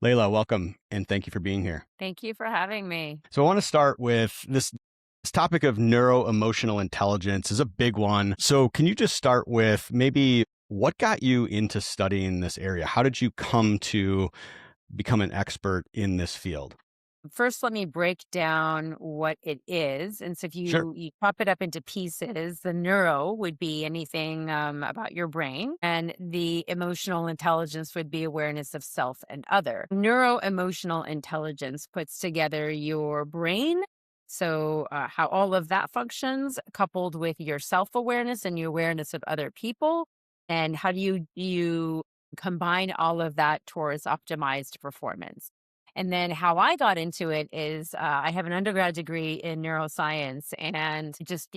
Leila, welcome and thank you for being here. Thank you for having me. So I want to start with this topic of neuroemotional intelligence is a big one. So can you just start with maybe what got you into studying this area? How did you come to become an expert in this field? First, let me break down what it is. And so if Sure. you pop it up into pieces, the neuro would be anything about your brain, and the emotional intelligence would be awareness of self and other. Neuro emotional intelligence puts together your brain. So, how all of that functions, coupled with your self awareness and your awareness of other people. And how do you combine all of that towards optimized performance? And then how I got into it is I have an undergrad degree in neuroscience and just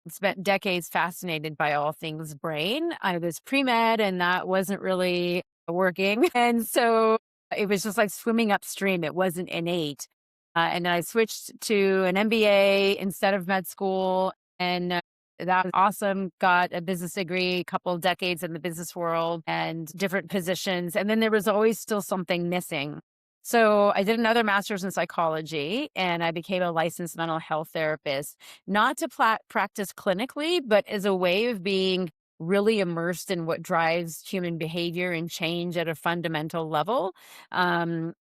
spent decades fascinated by all things brain. I was pre med and that wasn't really working. And so it was just like swimming upstream, it wasn't innate. And then I switched to an MBA instead of med school. And that was awesome. Got a business degree, a couple of decades in the business world and different positions. And then there was always still something missing. So I did another master's in psychology and I became a licensed mental health therapist, not to practice clinically, but as a way of being really immersed in what drives human behavior and change at a fundamental level. And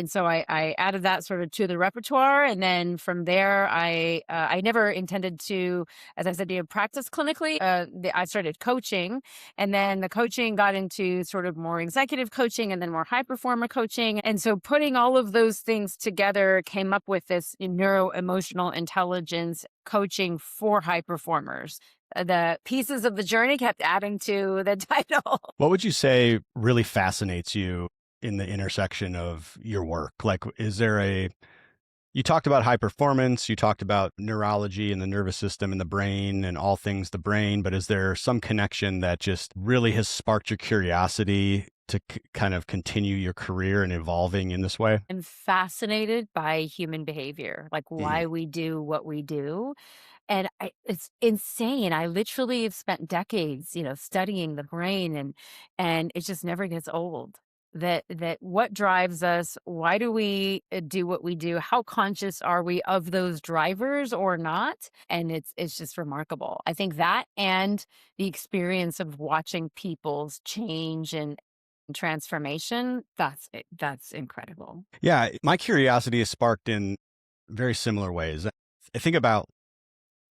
so I added that sort of to the repertoire. And then from there, I never intended to, as I said, practice clinically. I started coaching, and then the coaching got into sort of more executive coaching and then more high performer coaching. And so putting all of those things together came up with this neuro emotional intelligence coaching for high performers. The pieces of the journey kept adding to the title. What would you say really fascinates you in the intersection of your work? Like, you talked about high performance, you talked about neurology and the nervous system and the brain and all things the brain, but is there some connection that just really has sparked your curiosity to kind of continue your career and evolving in this way? I'm fascinated by human behavior, like Mhm. why we do what we do. And it's insane. I literally have spent decades, studying the brain, and it just never gets old. That what drives us? Why do we do what we do? How conscious are we of those drivers or not? And it's just remarkable. I think that and the experience of watching people's change and transformation, that's incredible. Yeah, my curiosity is sparked in very similar ways. I think about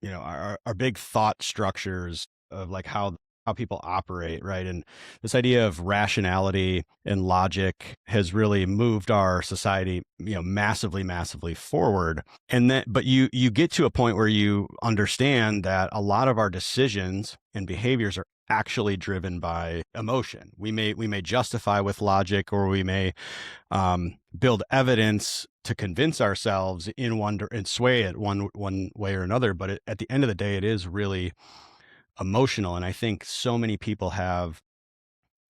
our big thought structures of like how people operate, right? And this idea of rationality and logic has really moved our society, massively, massively forward. And then, but you get to a point where you understand that a lot of our decisions and behaviors are actually driven by emotion. We may justify with logic, or we may build evidence to convince ourselves and sway it one way or another. But at the end of the day, it is really emotional. And I think so many people have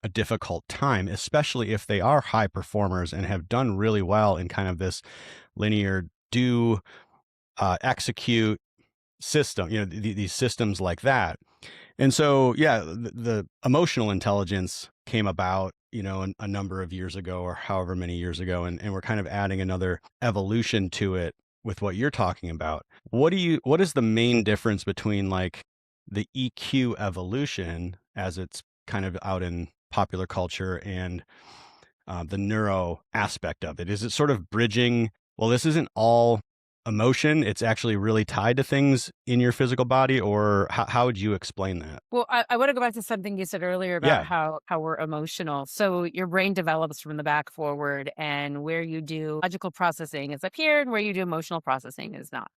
a difficult time, especially if they are high performers and have done really well in kind of this linear do execute system, these systems like that. And so, yeah, the emotional intelligence came about, a number of years ago or however many years ago. And we're kind of adding another evolution to it with what you're talking about. What is the main difference between like the EQ evolution as it's kind of out in popular culture and the neuro aspect of it? Is it sort of bridging? Well, this isn't all emotion. It's actually really tied to things in your physical body, or how would you explain that? Well, I want to go back to something you said earlier about Yeah. how we're emotional. So your brain develops from the back forward, and where you do logical processing is up here, and where you do emotional processing is not.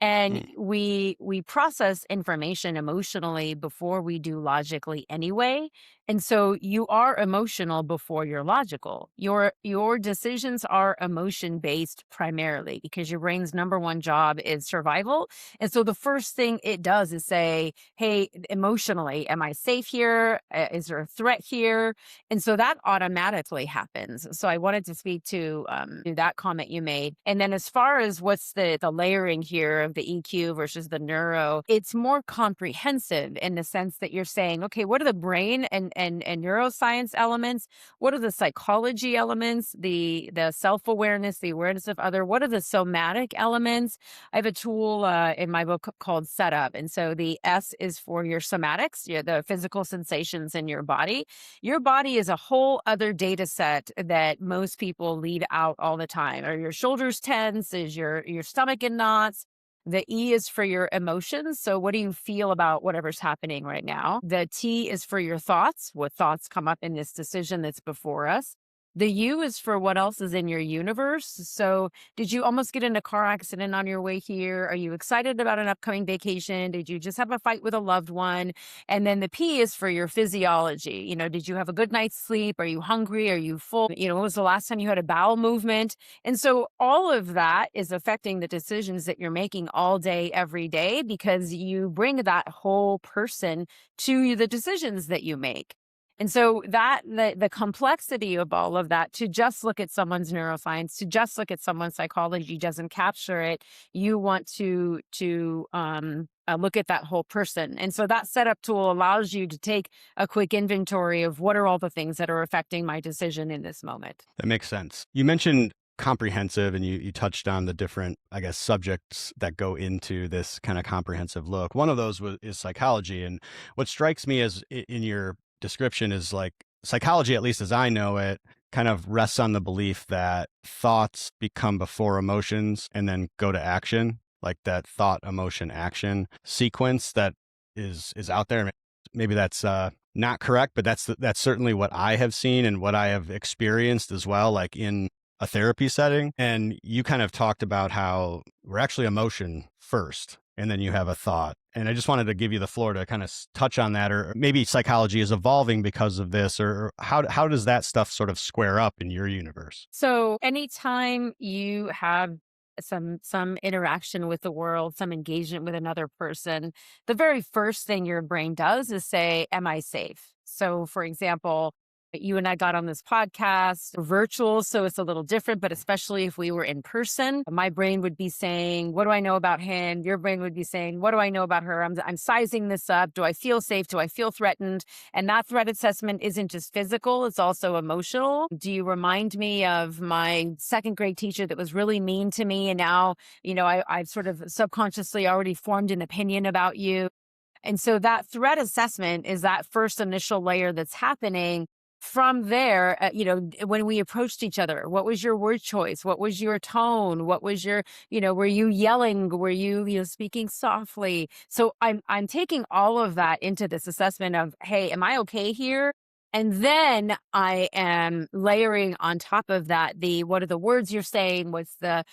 And Mm. we process information emotionally before we do logically anyway. And so you are emotional before you're logical. Your decisions are emotion based primarily because your brain's number one job is survival. And so the first thing it does is say, hey, emotionally, am I safe here? Is there a threat here? And so that automatically happens. So I wanted to speak to that comment you made. And then as far as what's the layering here of the EQ versus the neuro, it's more comprehensive in the sense that you're saying, okay, what are the brain and and neuroscience elements? What are the psychology elements, the self-awareness, the awareness of other? What are the somatic elements? I have a tool in my book called Setup. And so the S is for your somatics, the physical sensations in your body. Your body is a whole other data set that most people leave out all the time. Are your shoulders tense? Is your stomach in knots? The E is for your emotions. So, what do you feel about whatever's happening right now? The T is for your thoughts. What thoughts come up in this decision that's before us? The U is for what else is in your universe. So, did you almost get in a car accident on your way here? Are you excited about an upcoming vacation? Did you just have a fight with a loved one? And then the P is for your physiology. Did you have a good night's sleep? Are you hungry? Are you full? When was the last time you had a bowel movement? And so all of that is affecting the decisions that you're making all day, every day, because you bring that whole person to the decisions that you make. And so that the complexity of all of that, to just look at someone's neuroscience, to just look at someone's psychology doesn't capture it. You want to look at that whole person. And so that setup tool allows you to take a quick inventory of what are all the things that are affecting my decision in this moment. That makes sense. You mentioned comprehensive, and you touched on the different, I guess, subjects that go into this kind of comprehensive look. One of those is psychology. And what strikes me as in your description is like psychology, at least as I know it, kind of rests on the belief that thoughts become before emotions and then go to action, like that thought, emotion, action sequence that is out there. Maybe that's not correct, but that's certainly what I have seen and what I have experienced as well, like in a therapy setting. And you kind of talked about how we're actually emotion first, and then you have a thought. And I just wanted to give you the floor to kind of touch on that, or maybe psychology is evolving because of this, or how does that stuff sort of square up in your universe? So anytime you have some interaction with the world, some engagement with another person, the very first thing your brain does is say, am I safe? So for example, you and I got on this podcast virtual, so it's a little different, but especially if we were in person, my brain would be saying, what do I know about him? Your brain would be saying, what do I know about her? I'm sizing this up. Do I feel safe? Do I feel threatened? And that threat assessment isn't just physical, it's also emotional. Do you remind me of my second grade teacher that was really mean to me? And now, I've sort of subconsciously already formed an opinion about you. And so that threat assessment is that first initial layer that's happening. From there, when we approached each other, what was your word choice? What was your tone? What was your, were you yelling? Were you speaking softly? So I'm taking all of that into this assessment of, hey, am I okay here? And then I am layering on top of that what are the words you're saying? What's the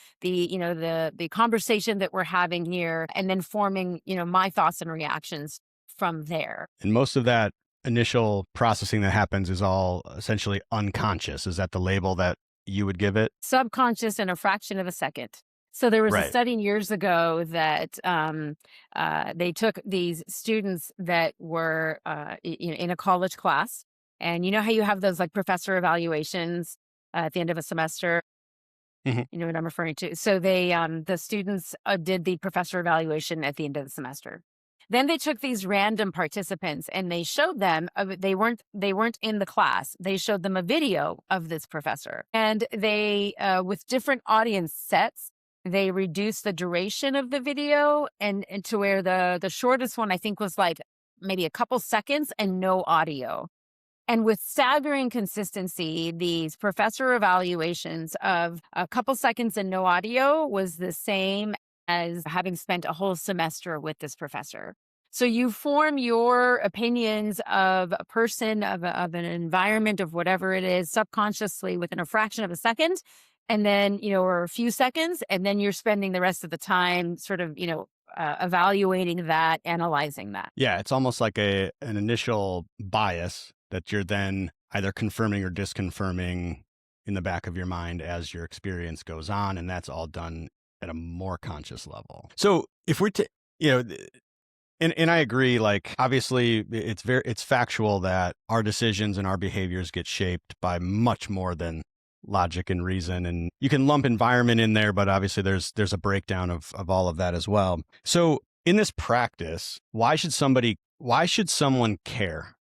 conversation that we're having here? And then forming, my thoughts and reactions from there. And most of that initial processing that happens is all essentially unconscious. Is that the label that you would give it? Subconscious in a fraction of a second. So there was a Right. study years ago that they took these students that were in a college class, and you know how you have those like professor evaluations at the end of a semester. Mhm. You know what I'm referring to. So the students did the professor evaluation at the end of the semester. Then they took these random participants and they showed them they weren't in the class. They showed them a video of this professor, and they with different audience sets, they reduced the duration of the video and to where the shortest one I think was like maybe a couple seconds and no audio. And with staggering consistency, these professor evaluations of a couple seconds and no audio was the same as having spent a whole semester with this professor. So you form your opinions of a person, of an environment, of whatever it is, subconsciously within a fraction of a second. And then, or a few seconds. And then you're spending the rest of the time sort of, evaluating that, analyzing that. Yeah, it's almost like an initial bias that you're then either confirming or disconfirming in the back of your mind as your experience goes on, and that's all done at a more conscious level. So if we're and I agree, like obviously it's factual that our decisions and our behaviors get shaped by much more than logic and reason, and you can lump environment in there, but obviously there's a breakdown of all of that as well. So in this practice, why should someone care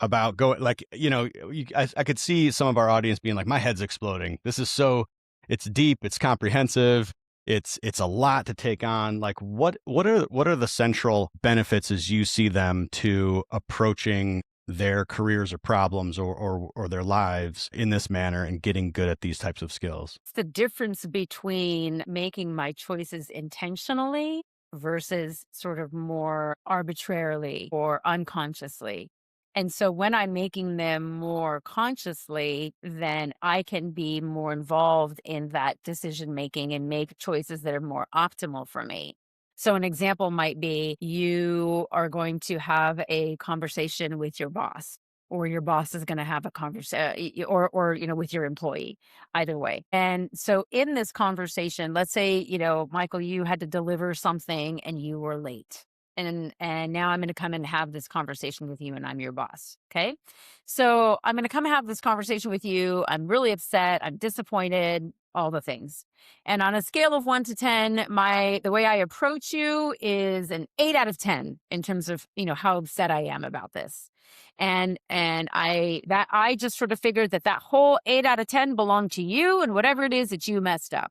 about going like, I could see some of our audience being like, my head's exploding. This is so, it's deep, it's comprehensive, it's a lot to take on. Like what are the central benefits as you see them to approaching their careers or problems or their lives in this manner and getting good at these types of skills? It's the difference between making my choices intentionally versus sort of more arbitrarily or unconsciously. And so when I'm making them more consciously, then I can be more involved in that decision making and make choices that are more optimal for me. So an example might be you are going to have a conversation with your boss, or your boss is going to have a conversation, or with your employee, either way. And so in this conversation, let's say, Michael, you had to deliver something and you were late. And now I'm going to come and have this conversation with you, and I'm your boss. Okay. So I'm going to come have this conversation with you. I'm really upset. I'm disappointed, all the things. And on a scale of 1 to 10, the way I approach you is an 8 out of 10 in terms of, how upset I am about this. And I just sort of figured that whole 8 out of 10 belonged to you and whatever it is that you messed up.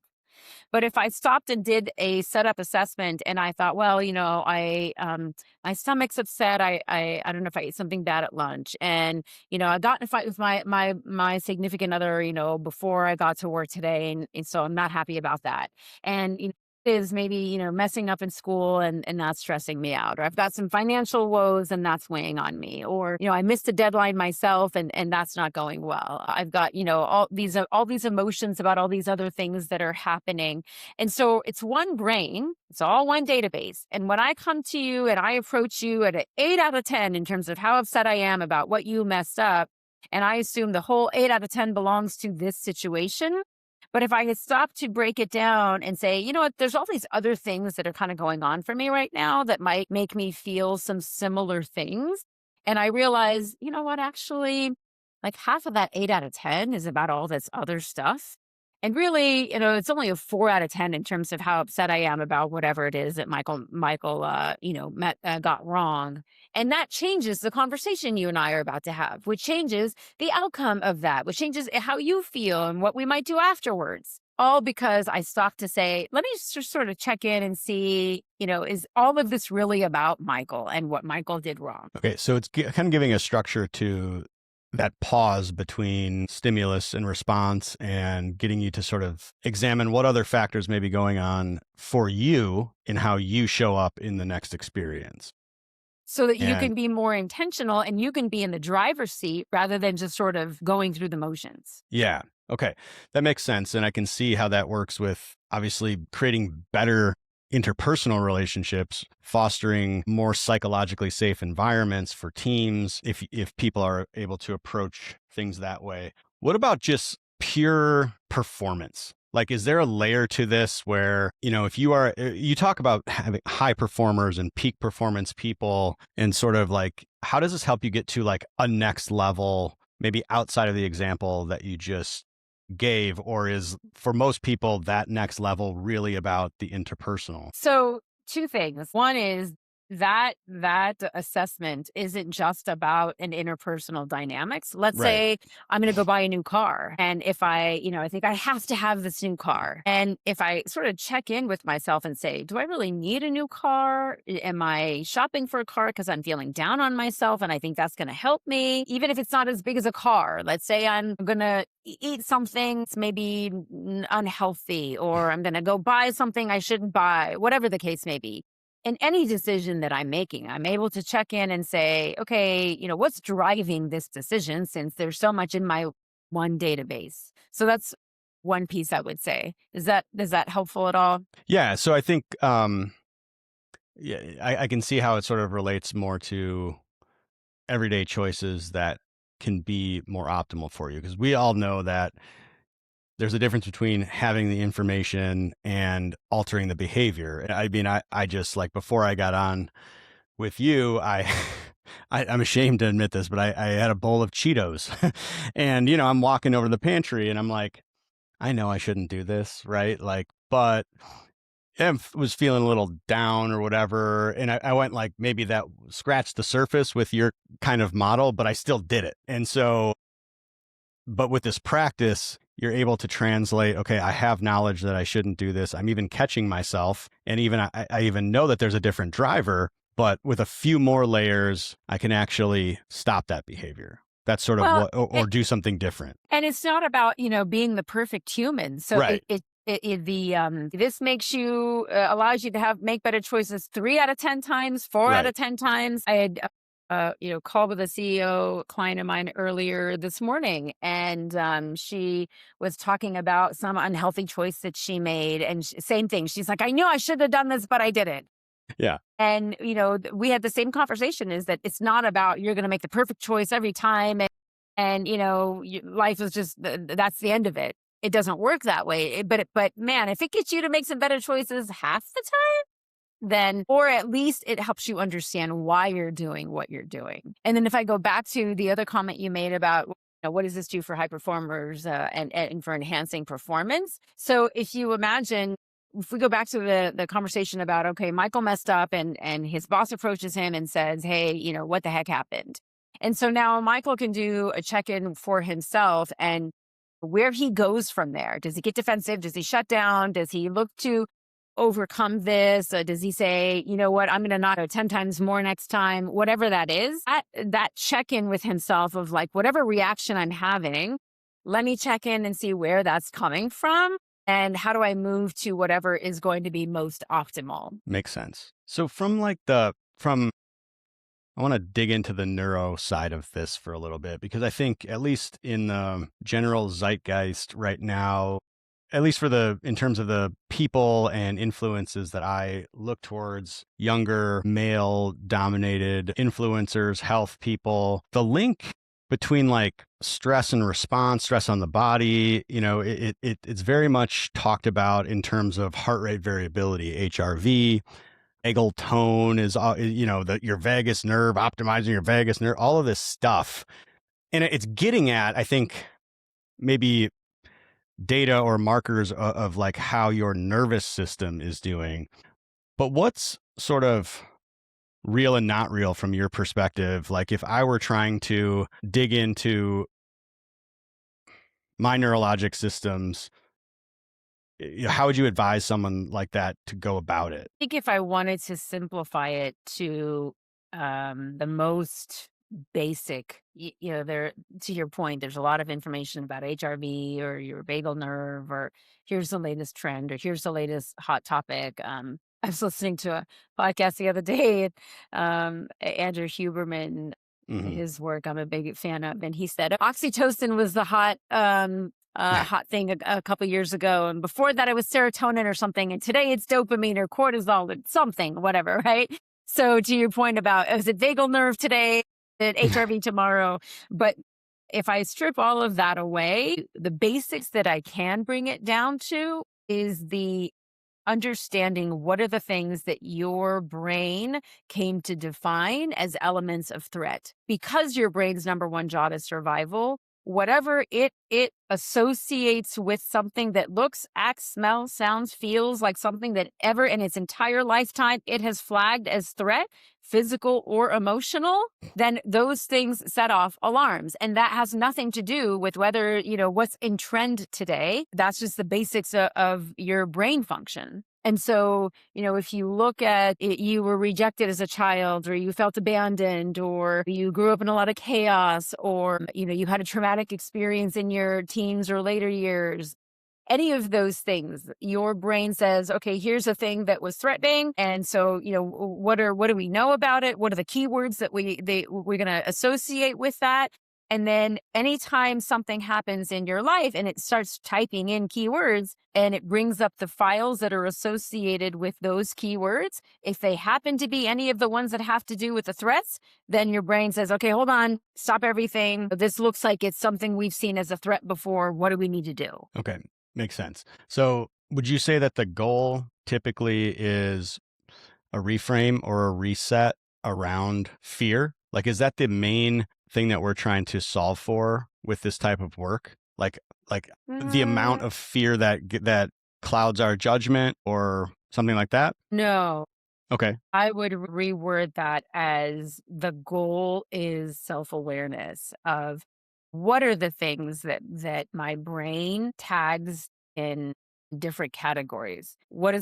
But if I stopped and did a setup assessment and I thought, well, my stomach's upset. I don't know if I ate something bad at lunch, and I got in a fight with my significant other, before I got to work today, and so I'm not happy about that. And is maybe messing up in school and that's stressing me out, or I've got some financial woes and that's weighing on me, or I missed a deadline myself and that's not going well. I've got all these emotions about all these other things that are happening, and so it's one brain, it's all one database. And when I come to you and I approach you at an 8 out of 10 in terms of how upset I am about what you messed up, and I assume the whole 8 out of 10 belongs to this situation. But if I could stop to break it down and say, you know what, there's all these other things that are kind of going on for me right now that might make me feel some similar things. And I realize, you know what, actually, like half of that 8 out of 10 is about all this other stuff. And really, it's only a 4 out of 10 in terms of how upset I am about whatever it is that Michael, got wrong. And that changes the conversation you and I are about to have, which changes the outcome of that, which changes how you feel and what we might do afterwards. All because I stopped to say, let me just sort of check in and see, is all of this really about Michael and what Michael did wrong? Okay, so it's kind of giving a structure to that pause between stimulus and response and getting you to sort of examine what other factors may be going on for you in how you show up in the next experience. So that you And can be more intentional and you can be in the driver's seat rather than just sort of going through the motions. yeah, okay, that makes sense. And I can see how that works with obviously creating better interpersonal relationships, fostering more psychologically safe environments for teams if people are able to approach things that way. What about just pure performance? Like, is there a layer to this where, if you talk about having high performers and peak performance people, and sort of like, how does this help you get to like a next level, maybe outside of the example that you just gave, or is for most people that next level really about the interpersonal? So, two things. One is that assessment isn't just about an interpersonal dynamics. Let's Right. say I'm going to go buy a new car, and if I think I have to have this new car, and if I sort of check in with myself and say, do I really need a new car? Am I shopping for a car because I'm feeling down on myself and I think that's going to help me, even if it's not as big as a car? Let's say I'm going to eat something that's maybe unhealthy, or I'm going to go buy something I shouldn't buy, whatever the case may be. In any decision that I'm making, I'm able to check in and say, okay, what's driving this decision, since there's so much in my one database. So that's one piece I would say. Is that helpful at all? Yeah. So I think, yeah, I can see how it sort of relates more to everyday choices that can be more optimal for you. Because we all know that there's a difference between having the information and altering the behavior. I mean, I just like before I got on with you, I'm ashamed to admit this, but I had a bowl of Cheetos and, I'm walking over to the pantry and I'm like, I know I shouldn't do this, right? Like, but was feeling a little down or whatever. And I went like, maybe that scratched the surface with your kind of model, but I still did it. And so, but with this practice, you're able to translate, okay, I have knowledge that I shouldn't do this. I'm even catching myself. And even I even know that there's a different driver, but with a few more layers, I can actually stop that behavior. That's sort of Well, what, or do something different. and it's not about, being the perfect human. So Right. this makes you allows you to make better choices 3 out of 10 times, 4 out Right. of 10 times. I had called with a CEO client of mine earlier this morning, and she was talking about some unhealthy choice that she made, and same thing. She's like, I knew I should have done this, but I didn't. Yeah. And, we had the same conversation, is that it's not about you're going to make the perfect choice every time. And life is just, that's the end of it. It doesn't work that way. But man, if it gets you to make some better choices half the time, then, or at least it helps you understand why you're doing what you're doing. And then if I go back to the other comment you made about, what does this do for high performers and for enhancing performance? So if you imagine, if we go back to the conversation about, okay, Michael messed up and his boss approaches him and says, hey, what the heck happened? And so now Michael can do a check-in for himself and where he goes from there. Does he get defensive? Does he shut down? Does he look to overcome this? Does he say, you know what, I'm going to knock out 10 times more next time? Whatever that is, that check-in with himself of like, whatever reaction I'm having, let me check in and see where that's coming from. And how do I move to whatever is going to be most optimal? Makes sense. So from I want to dig into the neuro side of this for a little bit, because I think, at least in the general zeitgeist right now, at least in terms of the people and influences that I look towards, younger male dominated influencers, health people, the link between like stress and response, stress on the body, it's very much talked about in terms of heart rate variability, HRV. Vagal tone is, your vagus nerve, optimizing your vagus nerve, all of this stuff. And it's getting at, I think, maybe data or markers of like how your nervous system is doing. But what's sort of real and not real from your perspective? Like, if I were trying to dig into my neurologic systems, how would you advise someone like that to go about it? Think if I wanted to simplify it to the most basic, there, to your point, there's a lot of information about HRV or your vagal nerve, or here's the latest trend, or here's the latest hot topic. I was listening to a podcast the other day, Andrew Huberman, Mm-hmm. his work I'm a big fan of, and he said oxytocin was the hot thing a couple years ago, and before that it was serotonin or something, and today it's dopamine or cortisol or something, whatever, right? So to your point about, is it vagal nerve today, is it HRV tomorrow? But if I strip all of that away, the basics that I can bring it down to is the understanding what are the things that your brain came to define as elements of threat. Because your brain's number one job is survival, whatever it associates with something that looks, acts, smells, sounds, feels like something that ever in its entire lifetime it has flagged as threat, physical or emotional, then those things set off alarms. And that has nothing to do with whether, what's in trend today. That's just the basics of your brain function. And so, if you look at it, you were rejected as a child, or you felt abandoned, or you grew up in a lot of chaos, or, you had a traumatic experience in your teens or later years, any of those things, your brain says, okay, here's a thing that was threatening. And so, what do we know about it? What are the keywords that we're going to associate with that? And then anytime something happens in your life and it starts typing in keywords and it brings up the files that are associated with those keywords, if they happen to be any of the ones that have to do with the threats, then your brain says, okay, hold on, stop everything. This looks like it's something we've seen as a threat before. What do we need to do? Okay. Makes sense. So would you say that the goal typically is a reframe or a reset around fear? Like, is that the main thing that we're trying to solve for with this type of work? Like the amount Mm, of fear that clouds our judgment, or Something like that? No, Okay. I would reword that as the goal is self-awareness of what are the things that my brain tags in different categories. What are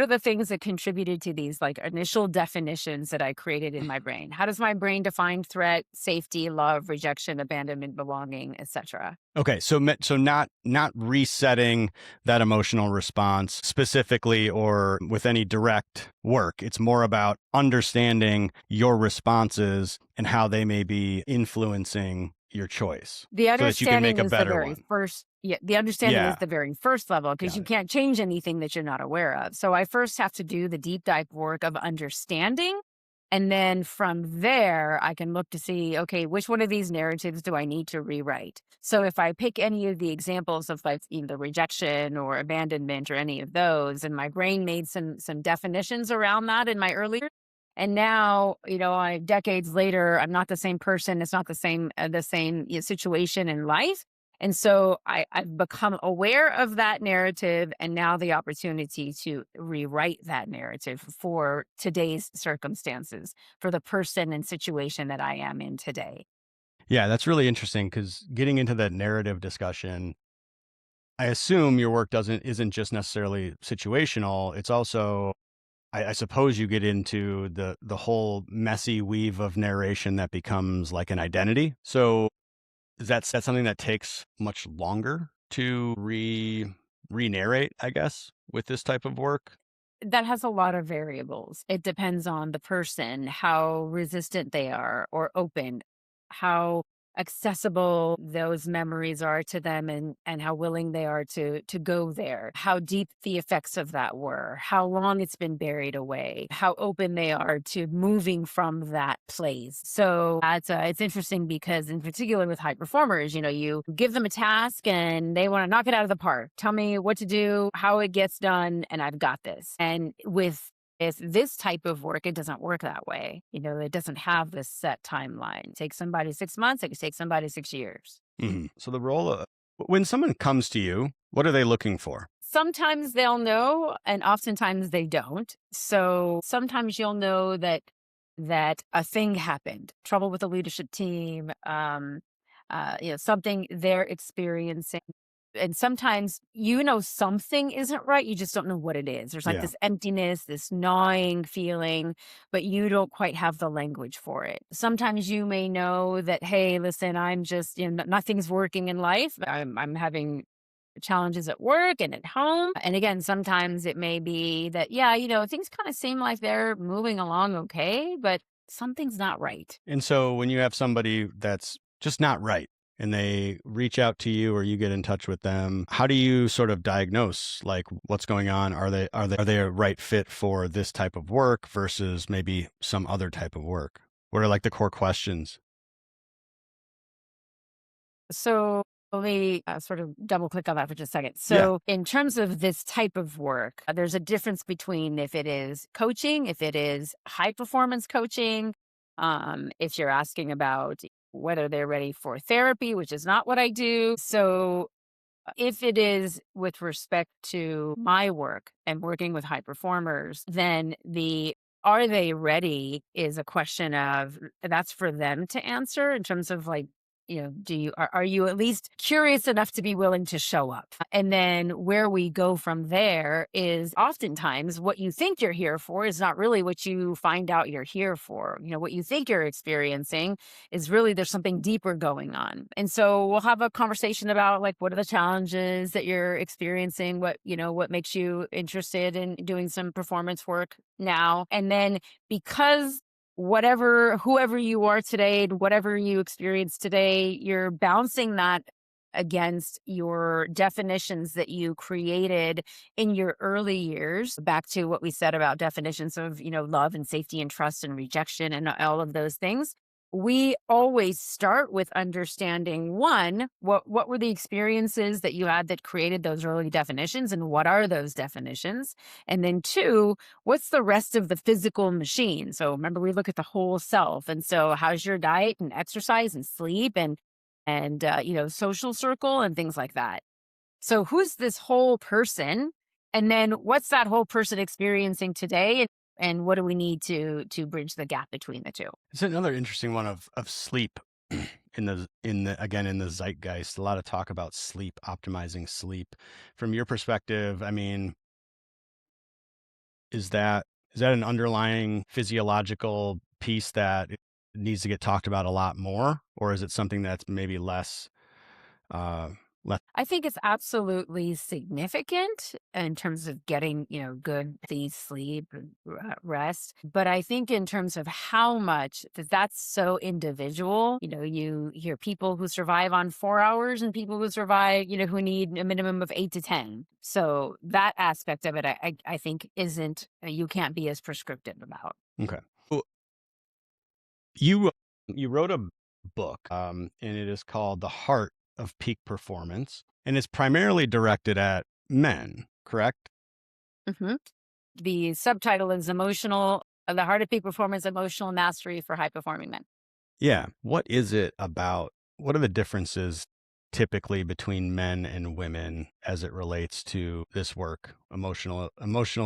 the things that contributed to these like initial definitions that I created in my brain? How does my brain define threat, safety, love, rejection, abandonment, belonging, etc.? Okay, so not resetting that emotional response specifically or with any direct work. It's more about understanding your responses and how they may be influencing your choice The so that you can understanding make a is the better very one. first yeah, the understanding is Yeah, the very first level because got you it. can't change anything that you're not aware of. So I first have to do the deep dive work of understanding. And then from there, I can look to see, okay, which one of these narratives do I need to rewrite? So if I pick any of the examples of like either rejection or abandonment or any of those, and my brain made some definitions around that in my earlier and now, I decades later, I'm not the same person. It's not the same situation in life. And so I've become aware of that narrative and now the opportunity to rewrite that narrative for today's circumstances, for the person and situation that I am in today. Yeah, that's really interesting because getting into that narrative discussion, I assume your work isn't just necessarily situational. It's also, I suppose, you get into the whole messy weave of narration that becomes like an identity. So that's something that takes much longer to re-narrate, I guess, with this type of work. That has a lot of variables. It depends on the person, how resistant they are or open, how accessible those memories are to them and how willing they are to go there, how deep the effects of that were, how long it's been buried away, how open they are to moving from that place. So that's it's interesting because in particular with high performers, you give them a task and they want to knock it out of the park. Tell me what to do, how it gets done, and I've got this. And with this type of work, it doesn't work that way. It doesn't have this set timeline. Take somebody 6 months, it could take somebody 6 years. So the role of when someone comes to you, what are they looking for? Sometimes they'll know, and oftentimes they don't. So sometimes you'll know that a thing happened, trouble with the leadership team, something they're experiencing. And sometimes something isn't right. You just don't know what it is. There's like Yeah. this emptiness, this gnawing feeling, but you don't quite have the language for it. Sometimes you may know that, hey, listen, I'm just, nothing's working in life. I'm having challenges at work and at home. And again, sometimes it may be that, yeah, things kind of seem like they're moving along okay, but something's not right. And so when you have somebody that's just not right and they reach out to you or you get in touch with them, how do you sort of diagnose like what's going on? Are they a right fit for this type of work versus maybe some other type of work? What are like the core questions? So let me sort of double click on that for just a second. Yeah. So, in terms of this type of work, there's a difference between if it is coaching, if it is high performance coaching, if you're asking about whether they're ready for therapy, which is not what I do. So, if it is with respect to my work and working with high performers, then the are they ready is a question of that's for them to answer in terms of like, are you at least curious enough to be willing to show up? And then where we go from there is oftentimes what you think you're here for is not really what you find out you're here for. What you think you're experiencing is really there's something deeper going on. And so we'll have a conversation about like what are the challenges that you're experiencing, what makes you interested in doing some performance work now. And then because whoever you are today, whatever you experience today, you're bouncing that against your definitions that you created in your early years. Back to what we said about definitions of, love and safety and trust and rejection and all of those things. We always start with understanding one, what were the experiences that you had that created those early definitions and what are those definitions? And then two, what's the rest of the physical machine? So remember, we look at the whole self. And so how's your diet and exercise and sleep and social circle and things like that. So who's this whole person? And then what's that whole person experiencing today? And what do we need to bridge the gap between the two? It's another interesting one of sleep in the zeitgeist. A lot of talk about sleep, optimizing sleep. From your perspective, I mean, is that is that an underlying physiological piece that it needs to get talked about a lot more, or is it something that's maybe uh, less? I think it's absolutely significant in terms of getting, good sleep and rest. But I think in terms of how much that's so individual. You hear people who survive on 4 hours and people who survive, who need a minimum of 8 to 10. So that aspect of it, I think isn't, you can't be as prescriptive about. Okay. Well, you wrote a book, and it is called "The Heart of Peak Performance," and it's primarily directed at men, correct? Mhm. The subtitle is The Heart of Peak Performance Emotional Mastery for High Performing Men. Yeah. What is it about? What are the differences typically between men and women as it relates to this work? Emotional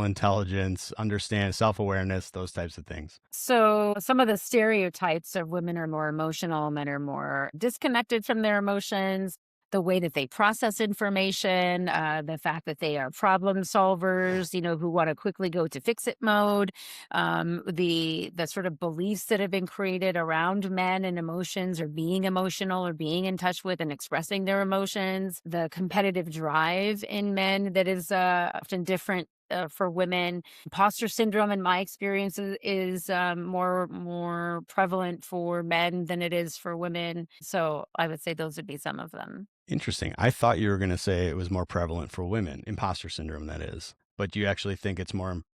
intelligence, understand self-awareness, those types of things. So, some of the stereotypes of women are more emotional, men are more disconnected from their emotions, the way that they process information, the fact that they are problem solvers, who want to quickly go to fix it mode, the sort of beliefs that have been created around men and emotions or being emotional or being in touch with and expressing their emotions, the competitive drive in men that is often different for women. Imposter syndrome, in my experience, is more prevalent for men than it is for women. So I would say those would be some of them. Interesting. I thought you were going to say it was more prevalent for women, imposter syndrome that is. But you actually think it's more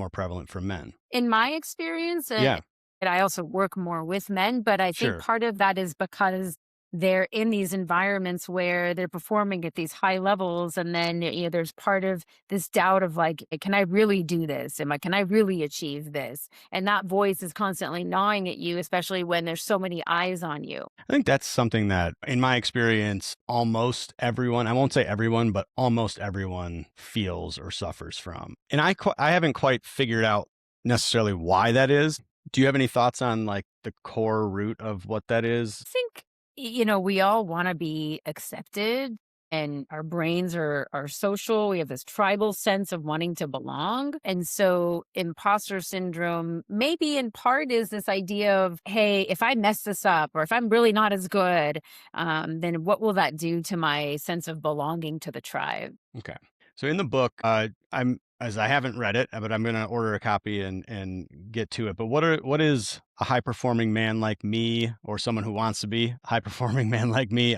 prevalent for men. In my experience, Yeah, and I also work more with men, but I think sure. part of that is because they're in these environments where they're performing at these high levels, and then there's part of this doubt of like, can I really do this? Can I really achieve this? And that voice is constantly gnawing at you, especially when there's so many eyes on you. I think that's something that, in my experience, almost everyone, I won't say everyone, but almost everyone feels or suffers from. And I haven't quite figured out necessarily why that is. Do you have any thoughts on like the core root of what that is? Think, we all want to be accepted, and our brains are social. We have this tribal sense of wanting to belong. And so imposter syndrome, maybe in part, is this idea of, hey, if I mess this up or if I'm really not as good, then what will that do to my sense of belonging to the tribe? Okay. So in the book, I haven't read it, but I'm going to order a copy and get to it. But what is a high performing man like me, or someone who wants to be a high performing man like me,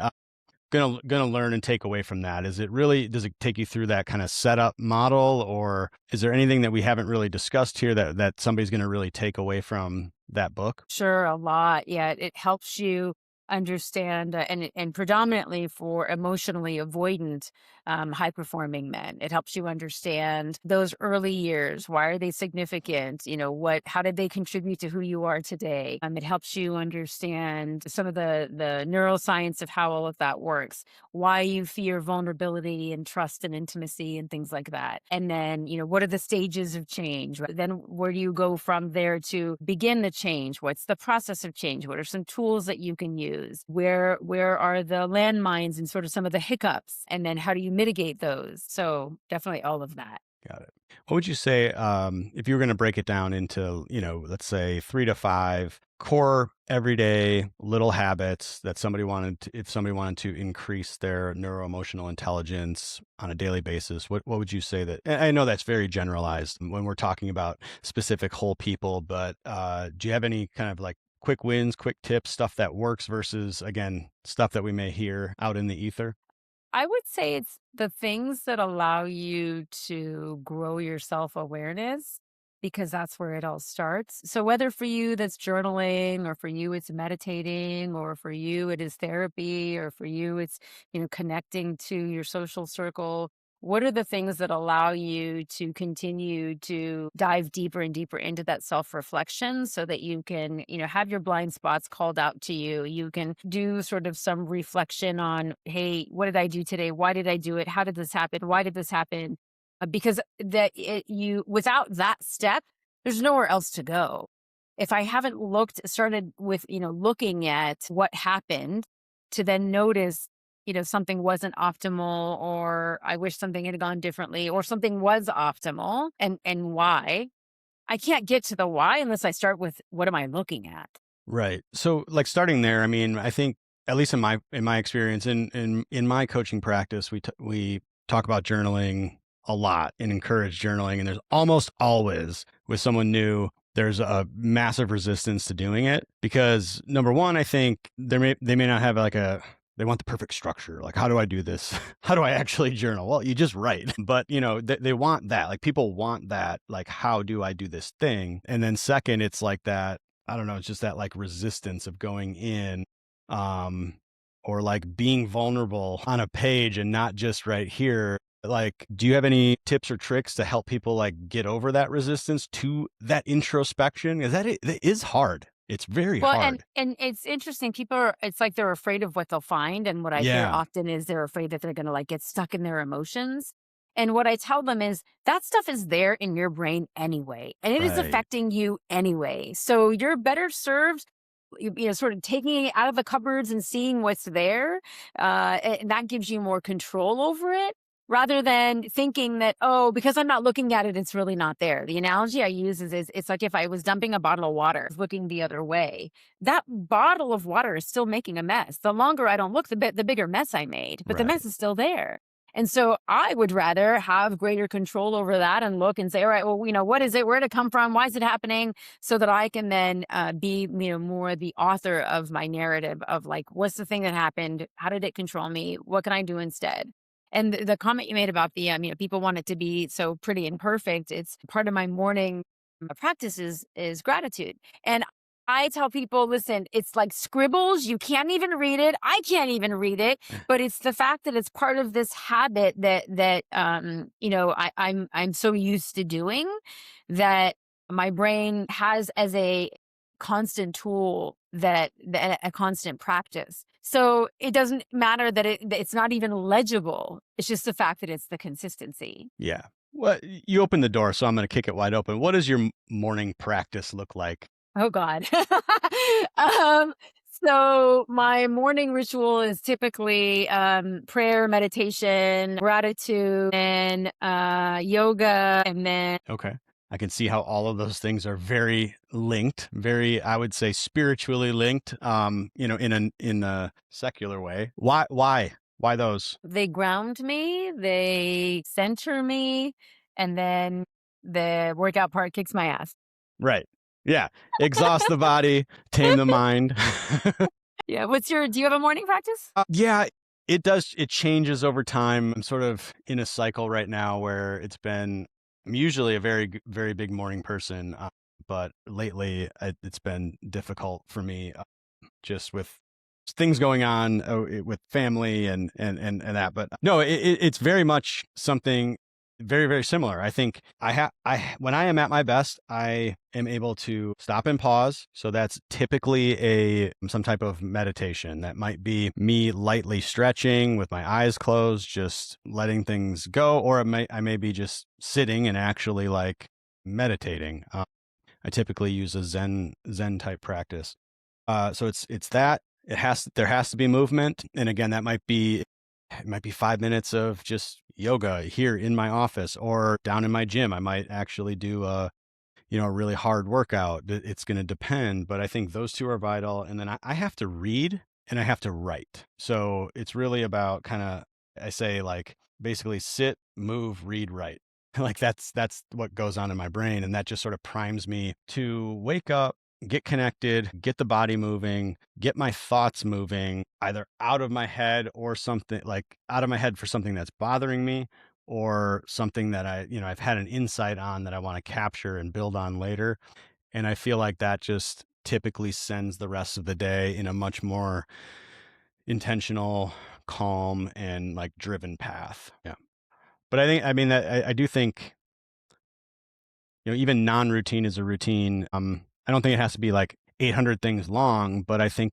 gonna learn and take away from that? Is it really, does it take you through that kind of setup model, or is there anything that we haven't really discussed here that somebody's going to really take away from that book? Sure, a lot. Yeah, it helps you understand, and predominantly for emotionally avoidant, high performing men. It helps you understand those early years. Why are they significant? How did they contribute to who you are today? It helps you understand some of the neuroscience of how all of that works, why you fear vulnerability and trust and intimacy and things like that. And then, what are the stages of change? Then where do you go from there to begin the change? What's the process of change? What are some tools that you can use? Where are the landmines and sort of some of the hiccups? And then how do you mitigate those? So definitely all of that. Got it. What would you say, if you were going to break it down into, let's say 3 to 5 core everyday little habits that if somebody wanted to increase their neuroemotional intelligence on a daily basis, what would you say that? And I know that's very generalized when we're talking about specific whole people, but do you have any kind of like quick wins, quick tips, stuff that works versus, again, stuff that we may hear out in the ether? I would say it's the things that allow you to grow your self awareness, because that's where it all starts. So, whether for you that's journaling, or for you it's meditating, or for you it is therapy, or for you it's, connecting to your social circle, what are the things that allow you to continue to dive deeper and deeper into that self reflection so that you can, have your blind spots called out to you? You can do sort of some reflection on, hey, what did I do today? Why did I do it? How did this happen? Why did this happen? because you without that step, there's nowhere else to go. If I haven't started with, looking at what happened to then notice, something wasn't optimal, or I wish something had gone differently, or something was optimal, and why. I can't get to the why unless I start with what am I looking at? Right. So, like, starting there, I mean, I think at least in my experience, in my coaching practice, we talk about journaling a lot and encourage journaling, and there's almost always with someone new, there's a massive resistance to doing it because number one, I think they may not have like a they want the perfect structure. Like, how do I do this? How do I actually journal? Well, you just write. But, they want that. Like, people want that. Like, how do I do this thing? And then second, it's like that. I don't know. It's just that like resistance of going in, um, or like being vulnerable on a page and not just right here. Like, do you have any tips or tricks to help people like get over that resistance to that introspection? Is it is hard. It's very Well, and hard. and it's interesting. It's like they're afraid of what they'll find, and what I hear Yeah. often is they're afraid that they're going to like get stuck in their emotions. And what I tell them is that stuff is there in your brain anyway, and it is Right. affecting you anyway. So you're better served, sort of taking it out of the cupboards and seeing what's there. And that gives you more control over it, rather than thinking that, oh, because I'm not looking at it, it's really not there. The analogy I use is it's like if I was dumping a bottle of water, looking the other way, that bottle of water is still making a mess. The longer I don't look, the bigger mess I made, but the Right. mess is still there. And so I would rather have greater control over that and look and say, all right, well, what is it? Where did it come from? Why is it happening? So that I can then be, more the author of my narrative of like, what's the thing that happened? How did it control me? What can I do instead? And the comment you made about people want it to be so pretty and perfect. It's part of my morning practice is gratitude. And I tell people, listen, it's like scribbles. You can't even read it. I can't even read it, but it's the fact that it's part of this habit I'm so used to doing that my brain has as a constant tool, that a constant practice. So it doesn't matter that it's not even legible. It's just the fact that it's the consistency. Yeah. Well, you opened the door, so I'm going to kick it wide open. What does your morning practice look like? Oh God. um, so my morning ritual is typically prayer, meditation, gratitude, and yoga, and then Okay. I can see how all of those things are very linked, very, I would say, spiritually linked, in a secular way. Why those? they ground me, they center me, and then the workout part kicks my ass. Right. Yeah. Exhaust the body, tame the mind. Yeah. Do you have a morning practice? Yeah, it does. It changes over time. I'm sort of in a cycle right now where I'm usually a very big morning person, but lately it's been difficult for me, just with things going on with family and that. But no, it's very much something very similar. I think I when I am at my best, I am able to stop and pause. So that's typically some type of meditation. That might be me lightly stretching with my eyes closed, just letting things go, or I may be just sitting and actually like meditating. I typically use a Zen type practice. So it's that there has to be movement, and again, it might be 5 minutes of just yoga here in my office or down in my gym. I might actually do a really hard workout. It's going to depend, but I think those two are vital. And then I have to read and I have to write. So it's really about kind of, I say like basically sit, move, read, write. Like that's what goes on in my brain. And that just sort of primes me to wake up, get connected, get the body moving, get my thoughts moving, either out of my head or something like out of my head for something that's bothering me or something that I've had an insight on that I want to capture and build on later. And I feel like that just typically sends the rest of the day in a much more intentional, calm, and like driven path. Yeah. But I mean, I do think, even non-routine is a routine. I don't think it has to be like 800 things long, but I think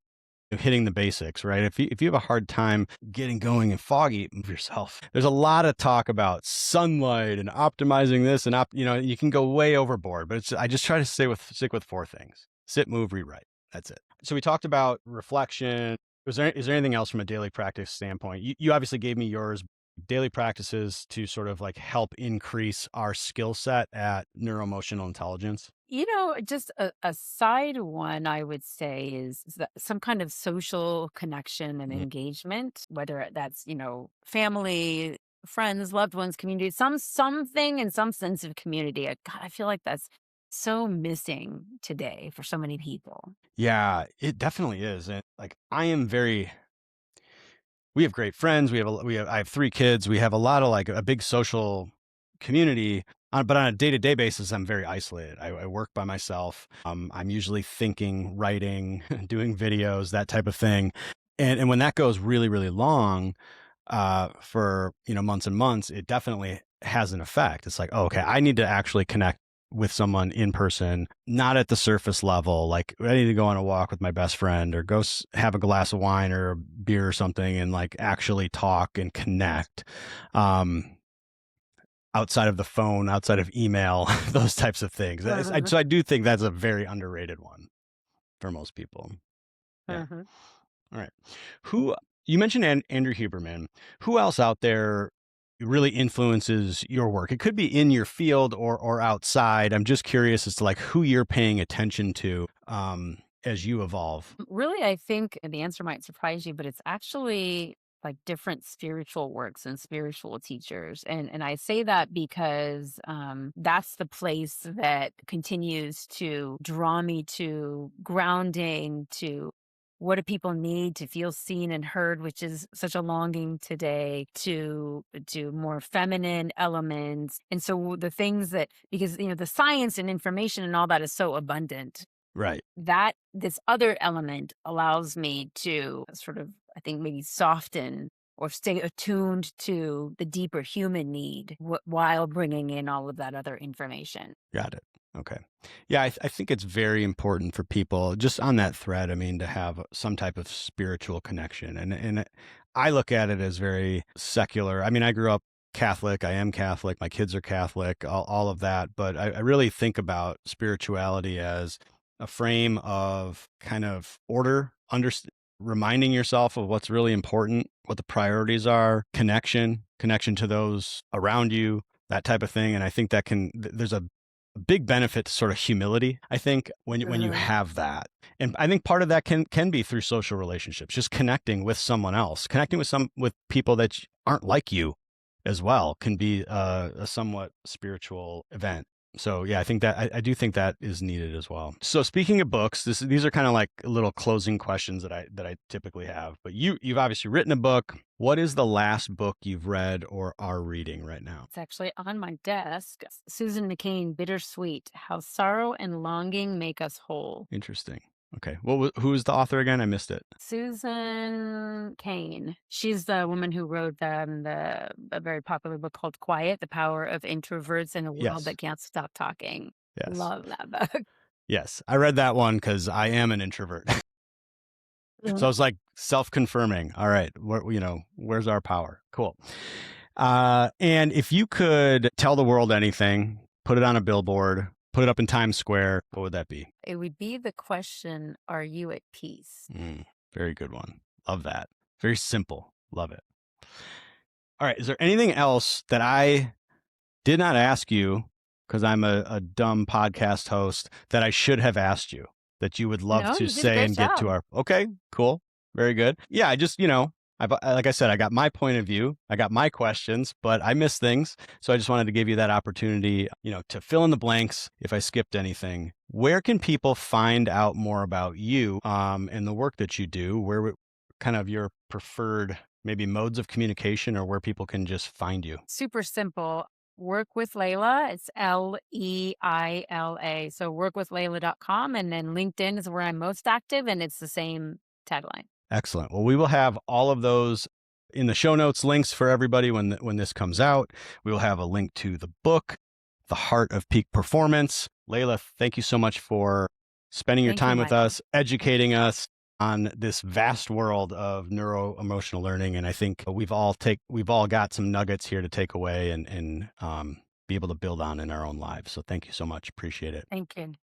hitting the basics, right? If you have a hard time getting going and foggy, move yourself. There's a lot of talk about sunlight and optimizing this and you can go way overboard, but I just try to stick with four things: sit, move, rewrite. That's it. So we talked about reflection. Is there anything else from a daily practice standpoint? You obviously gave me yours. Daily practices to sort of like help increase our skill set at neuroemotional intelligence. Just a side one I would say is that some kind of social connection and Mm. engagement, whether that's, family, friends, loved ones, community, something in some sense of community. God, I feel like that's so missing today for so many people. Yeah, it definitely is. And like we have great friends. I have three kids. We have a lot of like a big social community. But on a day-to-day basis, I'm very isolated. I work by myself. I'm usually thinking, writing, doing videos, that type of thing. And when that goes really, really long, for months and months, it definitely has an effect. It's like, oh, okay, I need to actually connect with someone in person, not at the surface level. Like I need to go on a walk with my best friend or go have a glass of wine or a beer or something and like actually talk and connect. Outside of the phone, outside of email, those types of things. So I do think that's a very underrated one for most people. Yeah. Mhm. All right. Who you mentioned Andrew Huberman. Who else out there really influences your work? It could be in your field or outside. I'm just curious as to like who you're paying attention to as you evolve. Really, I think and the answer might surprise you, but it's actually like different spiritual works and spiritual teachers. And I say that because that's the place that continues to draw me to grounding, to what do people need to feel seen and heard, which is such a longing today, to more feminine elements. And so the things that because the science and information and all that is so abundant, Right. that this other element allows me to sort of, I think, maybe soften or stay attuned to the deeper human need while bringing in all of that other information. Got it. Okay. Yeah, I think it's very important for people just on that thread. I mean, to have some type of spiritual connection, and I look at it as very secular. I mean, I grew up Catholic. I am Catholic. My kids are Catholic. All of that, but I really think about spirituality as a frame of kind of order, reminding yourself of what's really important, what the priorities are, connection to those around you, that type of thing. And I think that there's a big benefit to sort of humility, I think, when you have that. And I think part of that can be through social relationships, just connecting with someone else, connecting with people that aren't like you as well can be a somewhat spiritual event. So yeah, I think that I do think that is needed as well. So speaking of books, these are kind of like little closing questions that I typically have. But you've obviously written a book. What is the last book you've read or are reading right now? It's actually on my desk. Susan Cain, Bittersweet: How Sorrow and Longing Make Us Whole. Interesting. Okay. Who is the author again? I missed it. Susan Cain. She's the woman who wrote a very popular book called Quiet: The Power of Introverts in a World Yes. That Can't Stop Talking. Yes. Love that book. Yes. I read that one because I am an introvert. So I was like self-confirming. All right. Where's our power? Cool. And if you could tell the world anything, put it on a billboard, put it up in Times Square, what would that be? It would be the question, are you at peace? Very good one. Love that. Very simple. Love it. All right. Is there anything else that I did not ask you because I'm a dumb podcast host that I should have asked you that you would love No, to you did a say great and get to job. our, okay, cool. Very good. Yeah. I just, like I said, I got my point of view. I got my questions, but I missed things. So I just wanted to give you that opportunity, to fill in the blanks if I skipped anything. Where can people find out more about you and the work that you do? Kind of your preferred maybe modes of communication or where people can just find you? Super simple. Work with Leila. It's Leila. So workwithleila.com. And then LinkedIn is where I'm most active, and it's the same tagline. Excellent. Well, we will have all of those in the show notes, links for everybody when this comes out. We will have a link to the book, The Heart of Peak Performance. Leila, thank you so much for spending your Thank you, time with Michael. us, educating us on this vast world of neuro emotional learning. And I think we've all got some nuggets here to take away and be able to build on in our own lives. So thank you so much. Appreciate it. Thank you.